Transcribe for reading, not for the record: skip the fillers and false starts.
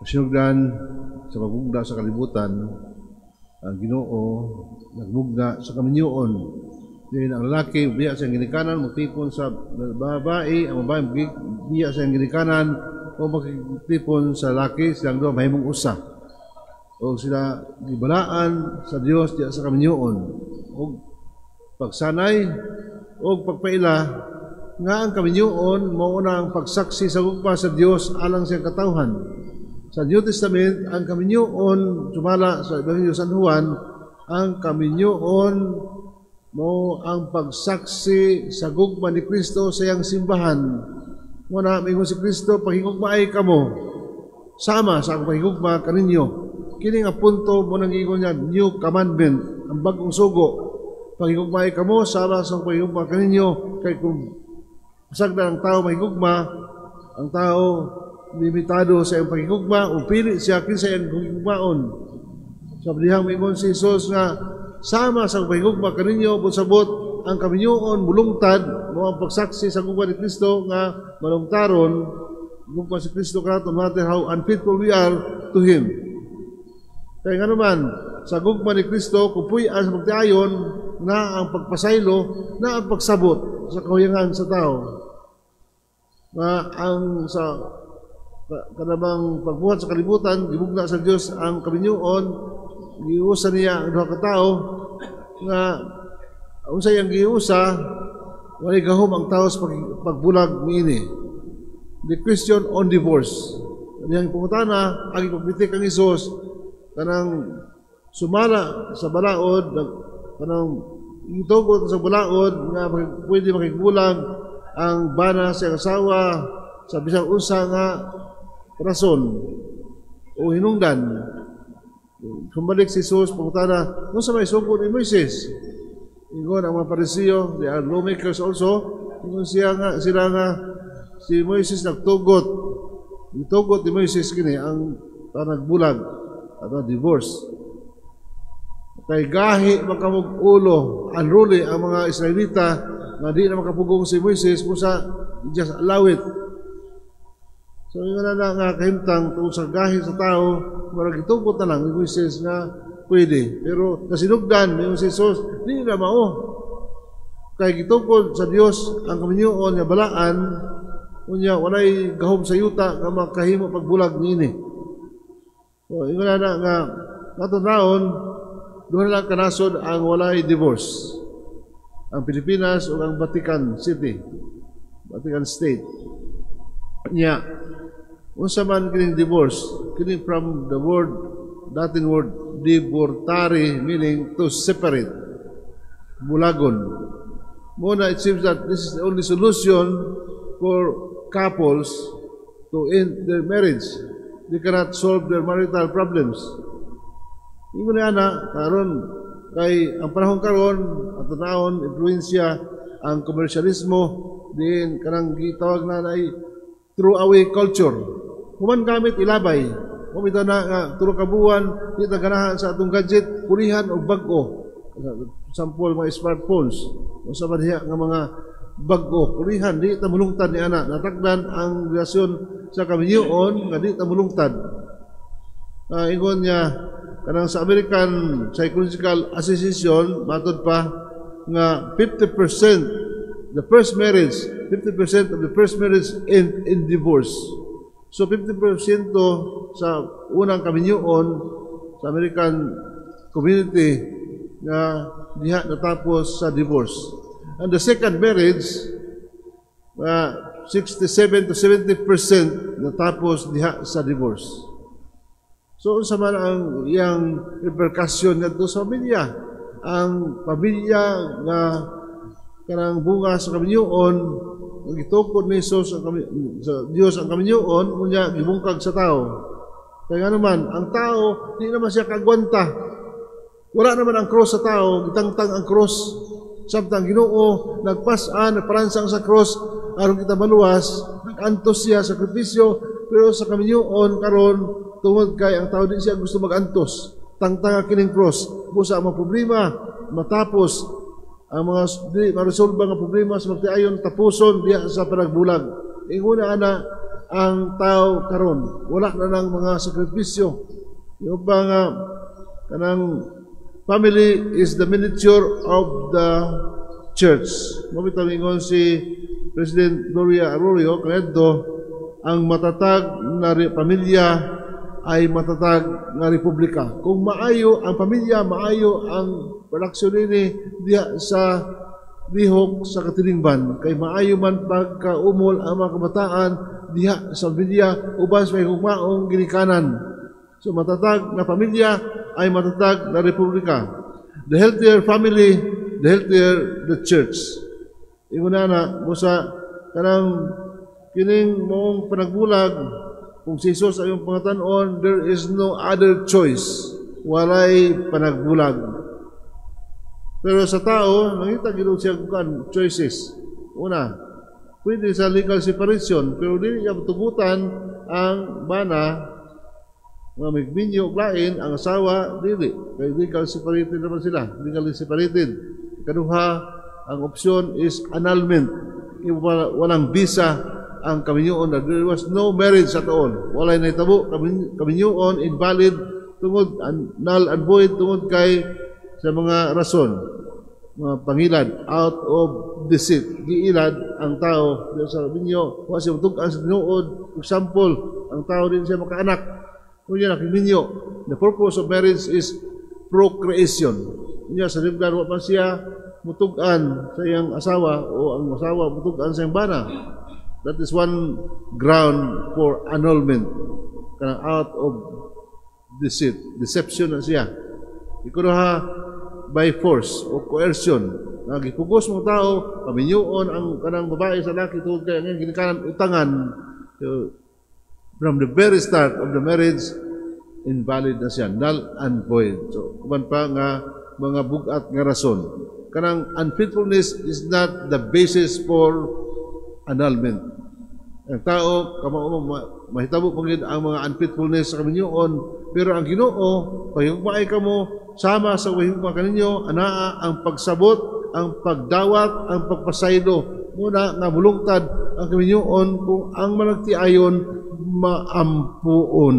Sinugdan sa pagbugda sa kalibutan, ang Ginoo nagbugda sa kaminyoon. Diyan ang lalaki biya sa ginikanan, magtipon sa babae, ang babae biya sa ginikanan, o magtipon sa lalaki, silang doon mahimong usa. O sila gibalaan sa Dios diya sa kaminyoon. O pagsanay, o pagpaila, nga ang kaminyoon, mauna ang pagsaksi sa gugma sa Dios alang sa katawhan. Sa New Testament, ang kaminyoon, sumala sa Ebanghelyo San Juan, ang kaminyoon mo ang pagsaksi sa gugma ni Kristo sa iyang simbahan. Muna, mingon si Kristo, paghigugma ay kamo, sama sa ang paghigugma kaninyo. Kini nga punto mo nang ingon niya, New Commandment, ang bagong sugo. Paghigugma ay kamo, sama sa ang paghigugma kaninyo. Kaya kung pasagda ang tao mahigugma, ang tao limitado sa iyang pagigugma, upili siya kinsa iyang pagigugmaon. Sa dihang mingon si Jesus nga, sama sa pagigugma kaninyo, sabot ang kaminyoon, mulungtad, mo ang pagsaksi sa gugma ni Kristo nga malungtaron, gugma si Kristo ka, no matter how unfaithful we are to Him. Kaya nga naman, sa gugma ni Kristo, kupuy-an sa pagtiayon, na ang pagpasaylo, na ang pagsabot sa kahuyangan sa tao. Na ang sa kanamang pagbuhat sa kalibutan, gibugna sa Dios ang kaminyoon, giusa niya ang duha ka tawo nga unsay ang giusa, walay gahom ang tao sa pagbulag niini. The question on divorce. Diyang pangutana, ang ipagbitik ang Isos kanang sumala sa balaod, kanang itugot sa balaod nga pwede makigbulag ang bana sa asawa sa bisang unsa nga rason o hinungdan. Kumbalik si Jesus, pagkutana, kung sa may sugod ni Moises, ingon ang mga Parisiyo, they are lawmakers also, ingon sila nga, si Moises nagtugot ni Moises kini, ang nagbulag, at divorce. Kay gahi makamog ulo, unruly ang mga Israelita, na di na makapugong si Moises, kung sa just allow it. So, yung nga kahimtang tungkol sa gahi sa tao, marag itungkot na lang ni Moises nga pwede. Pero nasinugdan ni Jesus, hindi na mao. Kaya gitungkod sa Dios ang kaminyoon nga balaan, unya walay gahom sa yuta nga makahimo pagbulag niini. So, yung nga natunaon, doon lang kanasod ang walay divorce. Ang Pilipinas o ang Vatican City, Vatican State. Nya, unsa man kining divorce, kining from the word, Latin word, divortare, meaning to separate, bulagon. Muna, it seems that this is the only solution for couples to end their marriage. They cannot solve their marital problems. Ingon na karon kay ang panahon karon at naon influensya ang komersyalismo din kanang gitawag na ay throwaway culture. Human gamit ilabay. Kung ito na nga, turo kabuan, di ganahan sa atong gadget, pulihan o bag-o. Sample mga smartphones. O sa maniya nga mga bag-o, pulihan, di tamulungtad ni anak. Natakdan ang relasyon sa kaminyoon, nga di tamulungtad. Ingon niya, kanang sa American Psychological Association, matod pa, nga 50% the first marriage, 50% of the first marriage end in divorce. So 50% sa unang kaminyoon sa American community na diha natapos sa divorce. And the second marriage, 67 to 70% natapos diha sa divorce. So unsa man ang iyang repercussion ngadto sa pamilya? Ang pamilya nga kanang bunga sa kaminyoon, gitukod ni Jesus sa Dios ang kaminyoon, unya gibungkag sa tao. Kaya nga naman, ang tao, di naman siya kagwanta. Wala naman ang cross sa tao, gitangtang ang cross. Samtang Ginoo, nagpasan, nagparansang sa cross, aron kita maluwas, nag-antos siya, sakripisyo, pero sa kaminyoon, karon tungod kay ang tao di siya gusto mag-antos. Tangtang kining cross, busa ang mga problema, matapos, ang mga di maresolba nga problema sa magtiayon tapuson diya sa panagbulag. Inguna ana ang tao karon. Wala na ng mga sakripisyo. Yung ba nga, kanang family is the miniature of the church. Mabitang ingon si President Gloria Arroyo, kanito, ang matatag na pamilya ay matatag na republika. Kung maayo ang pamilya, maayo ang production ini diha sa lihok sa katilingban, kay maayo man pagkaumol ang mga kabataan diha sa pamilya uban sa may hugmaong ginikanan. So matatag na pamilya ay matatag na republika. The healthier family, the healthier the church. Ingon na musa kanang kining moong panagbulag, kung si Jesus ay yung pangatanon, there is no other choice. Walay panagbulag. Pero sa tao, nakita ginoon siya kung choices. Una, pwede sa legal separation, pero hindi niya tugutan ang bana, mga migminyo, lain, ang asawa, dili. Kaya legal separated naman sila. Legally separated. Ikaduha, ang option is annulment. Walang visa ang kaminyoon. There was no marriage at all. Walay na itabo. Kaminyoon, invalid, tungod, null and void, tungod kay sa mga rason, mga pangilad, out of deceit. Giilad ang tao sa kaminyo. Huwag siya matug ang sinuod. For example, ang tao din siya makaanak. Kung yan, kaminyo. The purpose of marriage is procreation. Kung sa libdan, huwag pa siya mutugan sa iyang asawa o ang asawa mutugan sa iyang bana. That is one ground for annulment. Kanang out of deceit. Deception na siya. Ikunaha, by force o coercion. Nagipugos mong tao, paminyoon ang kanang babae sa laki tungkol kaya ngayon ginikanan utangan. So, from the very start of the marriage, invalid na siya. Null and void. So, kuman pa nga mga bugat nga rason. Kanang unfaithfulness is not the basis for annulment. Ang tao, mahitabo pang ang mga unfaithfulness sa kaminyoon, pero ang Ginoo, pahigugmaay ka mo, sama sa pahigugma kaninyo, anaa ang pagsabot, ang pagdawat, ang pagpasaylo. Muna nga mulungtad ang kaminyoon kung ang managtiayon maampuon.